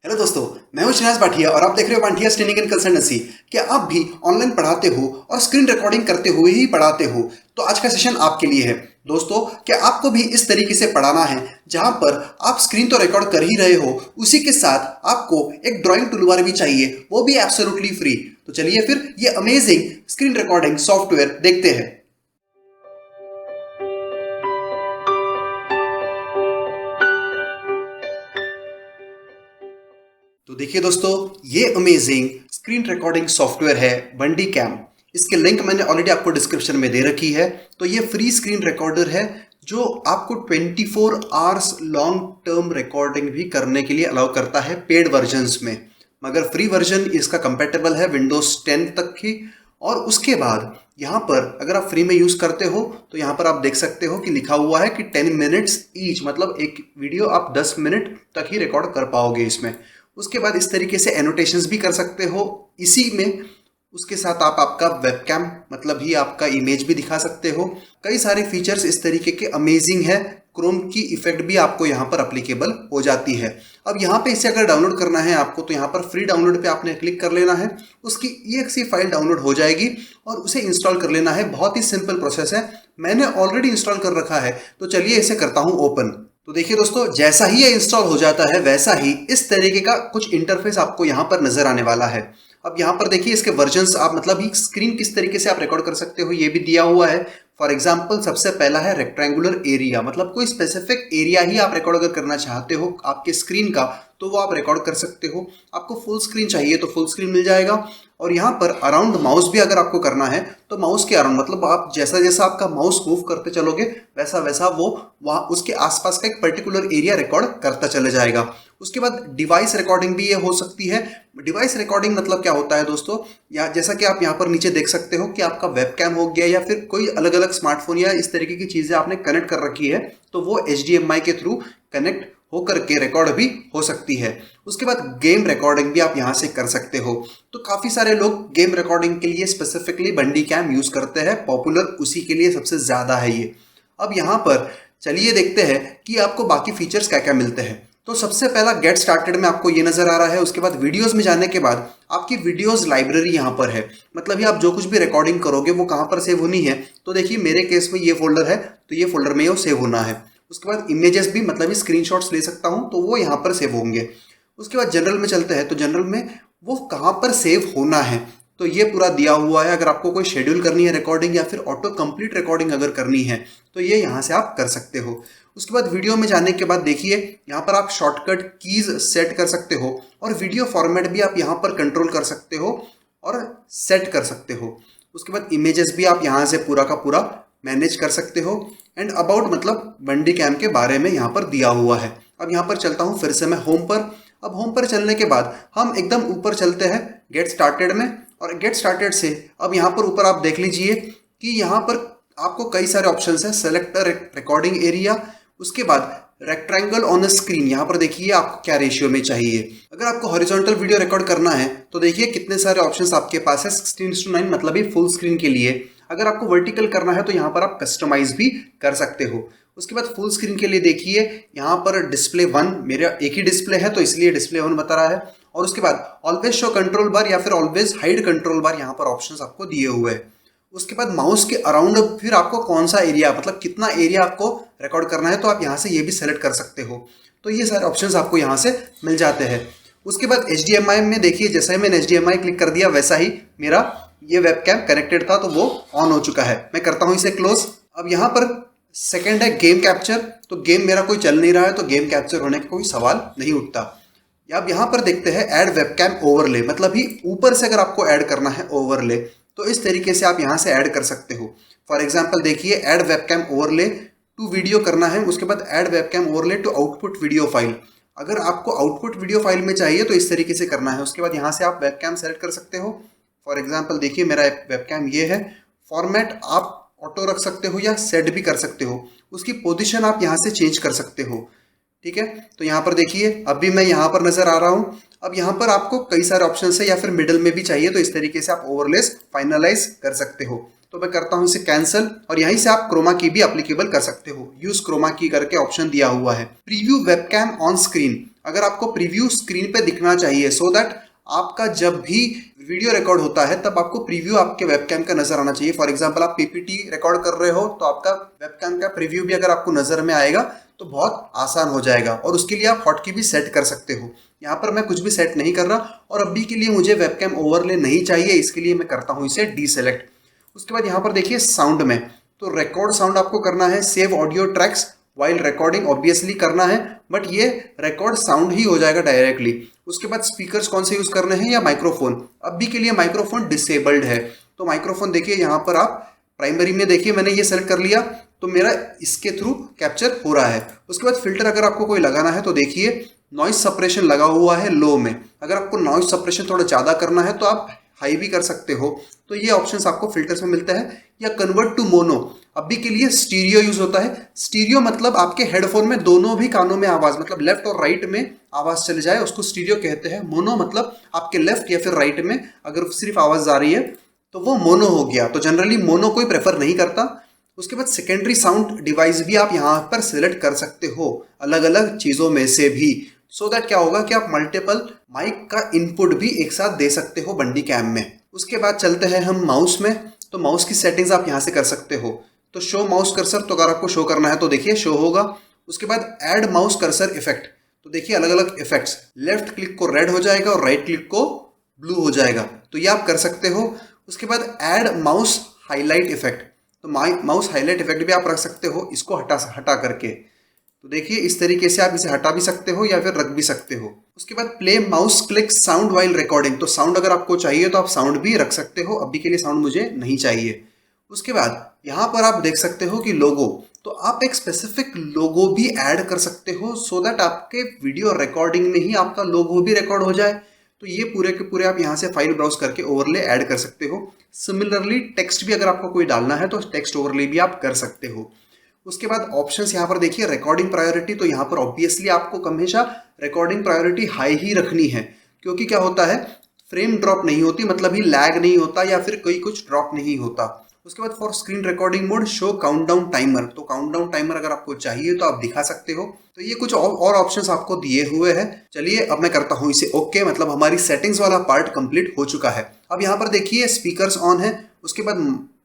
Hello दोस्तों, मैं हूं श्रीनिवास भाटिया और आप देख रहे हो बांथियास ट्रेनिंग एंड कंसल्टेंसी। क्या आप भी ऑनलाइन पढ़ाते हो और स्क्रीन रिकॉर्डिंग करते हुए ही पढ़ाते हो? तो आज का सेशन आपके लिए है। दोस्तों, क्या आपको भी इस तरीके से पढ़ाना है जहां पर आप स्क्रीन तो रिकॉर्ड कर ही रहे हो, उसी के साथ आपको एक ड्राइंग टूलबार भी चाहिए, वो भी एब्सोल्युटली फ्री? तो चलिए फिर ये अमेजिंग स्क्रीन रिकॉर्डिंग सॉफ्टवेयर देखते हैं। तो देखिए दोस्तों, ये अमेजिंग स्क्रीन रिकॉर्डिंग सॉफ्टवेयर है बंडीकैम। इसके लिंक मैंने ऑलरेडी आपको डिस्क्रिप्शन में दे रखी है। तो ये फ्री स्क्रीन रिकॉर्डर है जो आपको 24 आवर्स लॉन्ग टर्म रिकॉर्डिंग भी करने के लिए अलाउ करता है पेड वर्जन्स में। मगर फ्री वर्जन इसका कंपेटेबल है विंडोज 10 तक की। और उसके बाद यहाँ पर अगर आप फ्री में यूज करते हो तो यहाँ पर आप देख सकते हो कि लिखा हुआ है कि 10 मिनट्स ईच, मतलब एक वीडियो आप 10 मिनट तक ही रिकॉर्ड कर पाओगे इसमें। उसके बाद इस तरीके से एनोटेशंस भी कर सकते हो इसी में। उसके साथ आप आपका वेबकैम मतलब ही आपका इमेज भी दिखा सकते हो। कई सारे फीचर्स इस तरीके के अमेजिंग है। क्रोम की इफेक्ट भी आपको यहाँ पर अप्लीकेबल हो जाती है। अब यहाँ पे इसे अगर डाउनलोड करना है आपको तो यहाँ पर फ्री डाउनलोड पे आपने क्लिक कर लेना है। उसकी EXE फाइल डाउनलोड हो जाएगी और उसे इंस्टॉल कर लेना है। बहुत ही सिंपल प्रोसेस है, मैंने ऑलरेडी इंस्टॉल कर रखा है। तो चलिए इसे करता हूँ ओपन। तो देखिए दोस्तों, जैसा ही ये इंस्टॉल हो जाता है वैसा ही इस तरीके का कुछ इंटरफेस आपको यहाँ पर नजर आने वाला है। अब यहाँ पर देखिए इसके वर्जन्स, आप मतलब ही स्क्रीन किस तरीके से आप रिकॉर्ड कर सकते हो ये भी दिया हुआ है। फॉर एग्जाम्पल सबसे पहला है रेक्टेंगुलर एरिया, मतलब कोई स्पेसिफिक एरिया ही आप रिकॉर्ड अगर करना चाहते हो आपके स्क्रीन का तो वो आप रिकॉर्ड कर सकते हो। आपको फुल स्क्रीन चाहिए तो फुल स्क्रीन मिल जाएगा। और यहाँ पर अराउंड माउस भी अगर आपको करना है तो माउस के अराउंड, मतलब आप जैसा जैसा आपका माउस मूव करते चलोगे वैसा वैसा वो वहाँ उसके आसपास का एक पर्टिकुलर एरिया रिकॉर्ड करता चले जाएगा। उसके बाद डिवाइस रिकॉर्डिंग भी ये हो सकती है। डिवाइस रिकॉर्डिंग मतलब क्या होता है दोस्तों, या जैसा कि आप यहाँ पर नीचे देख सकते हो कि आपका वेबकैम हो गया या फिर कोई अलग अलग स्मार्टफोन या इस तरीके की चीज़ें आपने कनेक्ट कर रखी है तो वो HDMI के थ्रू कनेक्ट होकर के रिकॉर्ड भी हो सकती है। उसके बाद गेम रिकॉर्डिंग भी आप यहाँ से कर सकते हो। तो काफ़ी सारे लोग गेम रिकॉर्डिंग के लिए स्पेसिफिकली बंडीकैम यूज़ करते हैं, पॉपुलर उसी के लिए सबसे ज़्यादा है ये। अब यहाँ पर चलिए देखते हैं कि आपको बाकी फीचर्स क्या क्या मिलते हैं। तो सबसे पहला गेट स्टार्टेड में आपको ये नज़र आ रहा है। उसके बाद वीडियोज़ में जाने के बाद आपकी वीडियोज़ लाइब्रेरी यहाँ पर है, मतलब ये आप जो कुछ भी रिकॉर्डिंग करोगे वो कहाँ पर सेव होनी है। तो देखिए मेरे केस में ये फोल्डर है तो ये फोल्डर में वो सेव होना है। उसके बाद इमेजेस भी, मतलब स्क्रीनशॉट्स ले सकता हूँ तो वो यहाँ पर सेव होंगे। उसके बाद जनरल में चलते हैं तो जनरल में वो कहाँ पर सेव होना है तो ये पूरा दिया हुआ है। अगर आपको कोई शेड्यूल करनी है रिकॉर्डिंग या फिर ऑटो कंप्लीट रिकॉर्डिंग अगर करनी है तो ये यहाँ से आप कर सकते हो। उसके बाद वीडियो में जाने के बाद देखिए यहाँ पर आप शॉर्टकट कीज सेट कर सकते हो और वीडियो फॉर्मेट भी आप यहाँ पर कंट्रोल कर सकते हो और सेट कर सकते हो। उसके बाद इमेजेस भी आप यहाँ से पूरा का पूरा मैनेज कर सकते हो। एंड अबाउट मतलब बंडीकैम के बारे में यहाँ पर दिया हुआ है। अब यहाँ पर चलता हूँ फिर से मैं होम पर। अब होम पर चलने के बाद हम एकदम ऊपर चलते हैं गेट स्टार्टेड में। और गेट स्टार्टेड से अब यहाँ पर ऊपर आप देख लीजिए कि यहाँ पर आपको कई सारे ऑप्शंस हैं। सेलेक्ट रिकॉर्डिंग एरिया, उसके बाद रेक्टेंगल ऑन द स्क्रीन, यहाँ पर देखिए आपको क्या रेशियो में चाहिए। अगर आपको हॉरिजॉन्टल वीडियो रिकॉर्ड करना है तो देखिए कितने सारे ऑप्शंस आपके पास है 16:9, मतलब ये फुल स्क्रीन के लिए। अगर आपको वर्टिकल करना है तो यहाँ पर आप कस्टमाइज भी कर सकते हो। उसके बाद फुल स्क्रीन के लिए देखिए यहाँ पर डिस्प्ले 1, मेरा एक ही डिस्प्ले है तो इसलिए डिस्प्ले 1 बता रहा है। और उसके बाद ऑलवेज शो कंट्रोल बार या फिर ऑलवेज हाइड कंट्रोल बार यहाँ पर ऑप्शंस आपको दिए हुए हैं। उसके बाद माउस के अराउंड फिर आपको कौन सा एरिया, मतलब कितना एरिया आपको रिकॉर्ड करना है तो आप यहाँ से ये भी सेलेक्ट कर सकते हो। तो ये सारे ऑप्शंस आपको यहाँ से मिल जाते हैं। उसके बाद HDMI में देखिए जैसा ही मैंने HDMI क्लिक कर दिया वैसा ही मेरा ये वेबकैम कनेक्टेड था तो वो ऑन हो चुका है। मैं करता हूँ इसे क्लोज। अब यहाँ पर सेकेंड है गेम कैप्चर। तो गेम मेरा कोई चल नहीं रहा है तो गेम कैप्चर होने का कोई सवाल नहीं उठता। अब यहाँ पर देखते हैं ऐड वेबकैम ओवरले, मतलब ही ऊपर से अगर आपको ऐड करना है ओवरले तो इस तरीके से आप यहाँ से ऐड कर सकते हो। फॉर एग्जांपल देखिए add webcam overlay to video करना है। उसके बाद add webcam overlay to output video file. अगर आपको आउटपुट वीडियो फाइल में चाहिए तो इस तरीके से करना है। उसके बाद यहाँ से आप वेबकैम सेलेक्ट कर सकते हो। फॉर एग्जाम्पल देखिए मेरा वेबकैम ये है। फॉर्मेट आप ऑटो रख सकते हो या सेट भी कर सकते हो। उसकी पोजीशन आप यहाँ से चेंज कर सकते हो। ठीक है, तो यहाँ पर देखिए अभी मैं यहाँ पर नजर आ रहा हूँ। अब यहाँ पर आपको कई सारे ऑप्शन है या फिर मिडल में भी चाहिए तो इस तरीके से आप ओवरलेस फाइनलाइज कर सकते हो। तो मैं करता हूँ इसे कैंसिल और यहीं से आप क्रोमा की भी एप्लीकेबल कर सकते हो। यूज क्रोमा की करके ऑप्शन दिया हुआ है। Preview webcam on screen. अगर आपको प्रीव्यू स्क्रीन पे दिखना चाहिए सो दैट आपका जब भी वीडियो रिकॉर्ड होता है तब आपको प्रीव्यू आपके वेबकैम का नजर आना चाहिए। फॉर एग्जांपल आप पीपीटी रिकॉर्ड कर रहे हो तो आपका वेबकैम का प्रीव्यू भी अगर आपको नजर में आएगा तो बहुत आसान हो जाएगा, और उसके लिए आप हॉटकी भी सेट कर सकते हो। यहाँ पर मैं कुछ भी सेट नहीं कर रहा और अभी के लिए मुझे वेबकैम ओवरले नहीं चाहिए, इसके लिए मैं करता हूँ इसे डीसेलेक्ट। उसके बाद यहाँ पर देखिए साउंड में, तो रिकॉर्ड साउंड आपको करना है, save audio tracks while recording obviously करना है, बट ये रिकॉर्ड साउंड ही हो जाएगा डायरेक्टली। उसके बाद स्पीकर्स कौन से यूज करने हैं या माइक्रोफोन, अभी के लिए माइक्रोफोन डिसेबल्ड है तो माइक्रोफोन देखिए यहाँ पर आप प्राइमरी में देखिए मैंने ये सेलेक्ट कर लिया तो मेरा इसके थ्रू कैप्चर हो रहा है। उसके बाद फिल्टर अगर आपको कोई लगाना है तो देखिए नॉइज सप्रेशन लगा हुआ है लो में, अगर आपको नॉइज सप्रेशन थोड़ा ज़्यादा करना है तो आप हाई भी कर सकते हो, तो ये ऑप्शंस आपको फिल्टर्स में मिलता है। या कन्वर्ट टू मोनो, अभी के लिए स्टीरियो यूज होता है। स्टीरियो मतलब आपके हेडफोन में दोनों भी कानों में आवाज, मतलब लेफ्ट और राइट में आवाज चले जाए, उसको स्टीरियो कहते हैं। मोनो मतलब आपके लेफ्ट या फिर राइट में अगर सिर्फ आवाज आ रही है तो वो मोनो हो गया, तो जनरली मोनो कोई प्रेफर नहीं करता। उसके बाद सेकेंडरी साउंड डिवाइस भी आप यहाँ पर सिलेक्ट कर सकते हो अलग अलग चीजों में से भी, सो दैट क्या होगा कि आप मल्टीपल माइक का इनपुट भी एक साथ दे सकते हो बंडीकैम में। उसके बाद चलते हैं हम माउस में, तो माउस की सेटिंग्स आप यहाँ से कर सकते हो। तो शो माउस कर्सर, तो अगर आपको शो करना है तो देखिए शो होगा। उसके बाद ऐड माउस कर्सर इफेक्ट, तो देखिए अलग अलग इफेक्ट्स, लेफ्ट क्लिक को रेड हो जाएगा और राइट क्लिक को ब्लू हो जाएगा, तो ये आप कर सकते हो। उसके बाद ऐड माउस हाईलाइट इफेक्ट, तो माउस हाईलाइट इफेक्ट भी आप रख सकते हो इसको हटा करके, तो देखिए इस तरीके से आप इसे हटा भी सकते हो या फिर रख भी सकते हो। उसके बाद play mouse click sound while recording, तो साउंड अगर आपको चाहिए तो आप साउंड भी रख सकते हो, अभी के लिए साउंड मुझे नहीं चाहिए। उसके बाद यहाँ पर आप देख सकते हो कि लोगो, तो आप एक स्पेसिफिक लोगो भी ऐड कर सकते हो सो दैट आपके वीडियो रिकॉर्डिंग में ही आपका लोगो भी रिकॉर्ड हो जाए। तो ये पूरे के पूरे आप यहाँ से फाइल ब्राउज करके ओवरले ऐड कर सकते हो। सिमिलरली टेक्स्ट भी अगर आपको कोई डालना है तो टेक्स्ट ओवरले भी आप कर सकते हो। उसके बाद ऑप्शंस यहाँ पर देखिए रिकॉर्डिंग प्रायोरिटी, तो यहाँ पर ऑब्वियसली आपको हमेशा रिकॉर्डिंग प्रायोरिटी हाई ही रखनी है, क्योंकि क्या होता है फ्रेम ड्रॉप नहीं होती, मतलब ही लैग नहीं होता या फिर कोई कुछ ड्रॉप नहीं होता। उसके बाद for screen recording mode show countdown timer, तो काउंटडाउन टाइमर अगर आपको चाहिए तो आप दिखा सकते हो। तो ये कुछ और ऑप्शंस आपको दिए हुए हैं। चलिए अब मैं करता हूँ इसे ओके, मतलब हमारी सेटिंग्स वाला पार्ट कंप्लीट हो चुका है। अब यहाँ पर देखिए स्पीकर्स ऑन है, उसके बाद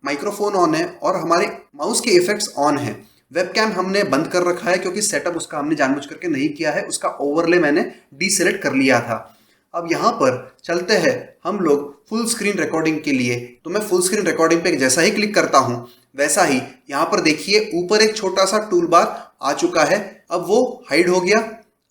माइक्रोफोन ऑन है और हमारे माउस के इफेक्ट्स ऑन है। वेबकैम हमने बंद कर रखा है क्योंकि सेटअप उसका हमने जानबूझ करके नहीं किया है, उसका ओवरले मैंने डीसेलेक्ट कर लिया था। अब यहाँ पर चलते हैं हम लोग फुल स्क्रीन रिकॉर्डिंग के लिए, तो मैं फुल स्क्रीन रिकॉर्डिंग पे जैसा ही क्लिक करता हूँ वैसा ही यहाँ पर देखिए ऊपर एक छोटा सा टूल बार आ चुका है, अब वो हाइड हो गया।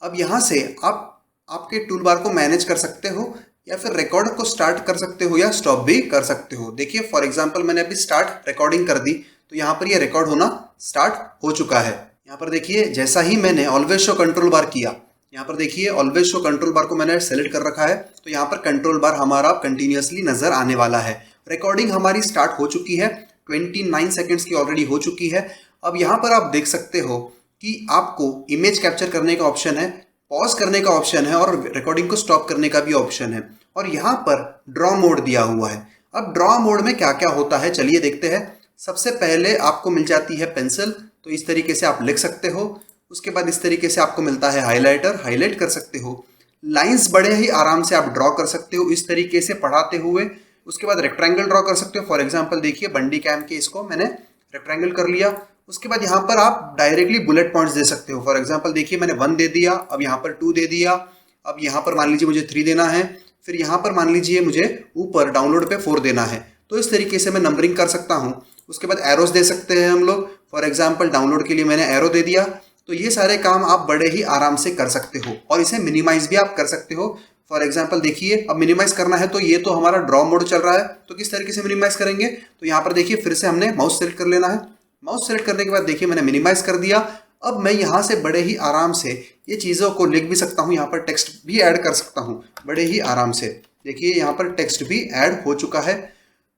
अब यहाँ से आप आपके टूल बार को मैनेज कर सकते हो या फिर रिकॉर्ड को स्टार्ट कर सकते हो या स्टॉप भी कर सकते हो। देखिए फॉर एग्जांपल मैंने अभी स्टार्ट रिकॉर्डिंग कर दी तो यहाँ पर ये रिकॉर्ड होना स्टार्ट हो चुका है। यहाँ पर देखिए जैसा ही मैंने ऑलवेज शो कंट्रोल बार किया, यहाँ पर देखिए ऑलवेज शो कंट्रोल बार को मैंने सेलेक्ट कर रखा है, तो यहाँ पर कंट्रोल बार हमारा कंटिन्यूअसली नजर आने वाला है। रिकॉर्डिंग हमारी स्टार्ट हो चुकी है, 29 सेकेंड्स की ऑलरेडी हो चुकी है। अब यहाँ पर आप देख सकते हो कि आपको इमेज कैप्चर करने का ऑप्शन है, पॉज करने का ऑप्शन है और रिकॉर्डिंग को स्टॉप करने का भी ऑप्शन है, और यहाँ पर ड्रॉ मोड दिया हुआ है। अब ड्रॉ मोड में क्या क्या होता है चलिए देखते हैं। सबसे पहले आपको मिल जाती है पेंसिल, तो इस तरीके से आप लिख सकते हो। उसके बाद इस तरीके से आपको मिलता है हाइलाइटर, हाईलाइट कर सकते हो। लाइंस बड़े ही आराम से आप ड्रॉ कर सकते हो इस तरीके से पढ़ाते हुए। उसके बाद रेक्टेंगल ड्रॉ कर सकते हो, फॉर एग्जांपल देखिए बंडीकैम के इसको मैंने रेक्टेंगल कर लिया। उसके बाद यहाँ पर आप डायरेक्टली बुलेट पॉइंट्स दे सकते हो, फॉर एग्जांपल देखिए मैंने 1 दे दिया, अब यहाँ पर 2 दे दिया, अब यहाँ पर मान लीजिए मुझे 3 देना है, फिर यहाँ पर मान लीजिए मुझे ऊपर डाउनलोड पे 4 देना है, तो इस तरीके से मैं नंबरिंग कर सकता हूँ। उसके बाद एरोस दे सकते हैं हम लोग, फॉर एग्जाम्पल डाउनलोड के लिए मैंने एरो दे दिया। तो ये सारे काम आप बड़े ही आराम से कर सकते हो और इसे मिनिमाइज भी आप कर सकते हो। फॉर एग्जांपल देखिए अब मिनिमाइज करना है तो ये तो हमारा ड्रॉ मोड चल रहा है, तो किस तरीके से मिनिमाइज करेंगे, तो यहाँ पर देखिए फिर से हमने माउस सेलेक्ट कर लेना है। माउस सेलेक्ट करने के बाद देखिए मैंने मिनिमाइज कर दिया। अब मैं यहाँ से बड़े ही आराम से ये चीज़ों को लिख भी सकता हूँ, यहाँ पर टेक्स्ट भी ऐड कर सकता हूँ बड़े ही आराम से। देखिए यहाँ पर टेक्स्ट भी ऐड हो चुका है।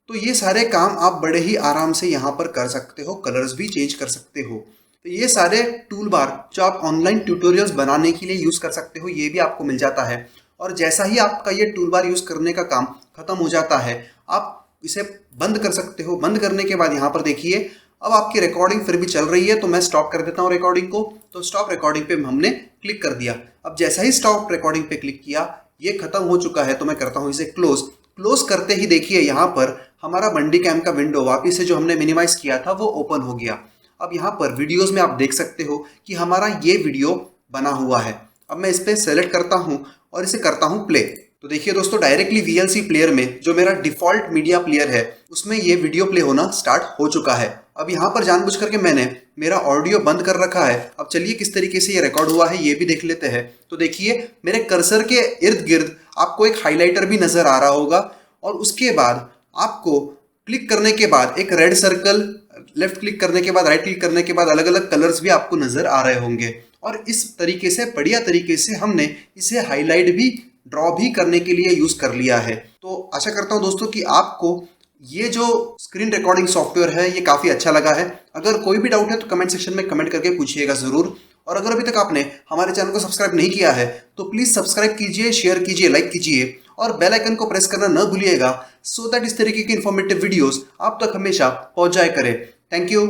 तो ये सारे काम आप बड़े ही आराम से यहाँ पर कर सकते हो, कलर्स भी चेंज कर सकते हो। तो ये सारे टूल बार जो आप ऑनलाइन ट्यूटोरियल्स बनाने के लिए यूज़ कर सकते हो, ये भी आपको मिल जाता है। और जैसा ही आपका ये टूल बार यूज़ करने का काम खत्म हो जाता है, आप इसे बंद कर सकते हो। बंद करने के बाद यहाँ पर देखिए अब आपकी रिकॉर्डिंग फिर भी चल रही है, तो मैं स्टॉप कर देता हूँ रिकॉर्डिंग को। तो स्टॉप रिकॉर्डिंग पे हमने क्लिक कर दिया। अब जैसा ही स्टॉप रिकॉर्डिंग पे क्लिक किया, ये खत्म हो चुका है, तो मैं करता हूँ इसे क्लोज करते ही देखिए यहाँ पर हमारा बंडीकैम का विंडो वापिस से जो हमने मिनिमाइज किया था वो ओपन हो गया। अब यहाँ पर वीडियोस में आप देख सकते हो कि हमारा ये वीडियो बना हुआ है। अब मैं इस पर सेलेक्ट करता हूँ और इसे करता हूँ प्ले। तो देखिए दोस्तों, डायरेक्टली VLC प्लेयर में जो मेरा डिफॉल्ट मीडिया प्लेयर है उसमें ये वीडियो प्ले होना स्टार्ट हो चुका है। अब यहाँ पर जानबूझ करके मैंने मेरा ऑडियो बंद कर रखा है। अब चलिए किस तरीके से ये रिकॉर्ड हुआ है ये भी देख लेते हैं। तो देखिए मेरे कर्सर के इर्द गिर्द आपको एक हाइलाइटर भी नजर आ रहा होगा और उसके बाद आपको क्लिक करने के बाद एक रेड सर्कल, लेफ्ट क्लिक करने के बाद राइट क्लिक करने के बाद अलग अलग कलर्स भी आपको नजर आ रहे होंगे। और इस तरीके से बढ़िया तरीके से हमने इसे हाईलाइट भी, ड्रॉ भी करने के लिए यूज कर लिया है। तो आशा करता हूं दोस्तों कि आपको ये जो स्क्रीन रिकॉर्डिंग सॉफ्टवेयर है ये काफी अच्छा लगा है। अगर कोई भी डाउट है तो कमेंट सेक्शन में कमेंट करके पूछिएगा जरूर। और अगर अभी तक आपने हमारे चैनल को सब्सक्राइब नहीं किया है तो प्लीज सब्सक्राइब कीजिए, शेयर कीजिए, लाइक कीजिए और बेल आइकन को प्रेस करना न भूलिएगा, सो दैट इस तरीके की इंफॉर्मेटिव वीडियोस आप तक हमेशा पहुंच जाया करें। Thank you.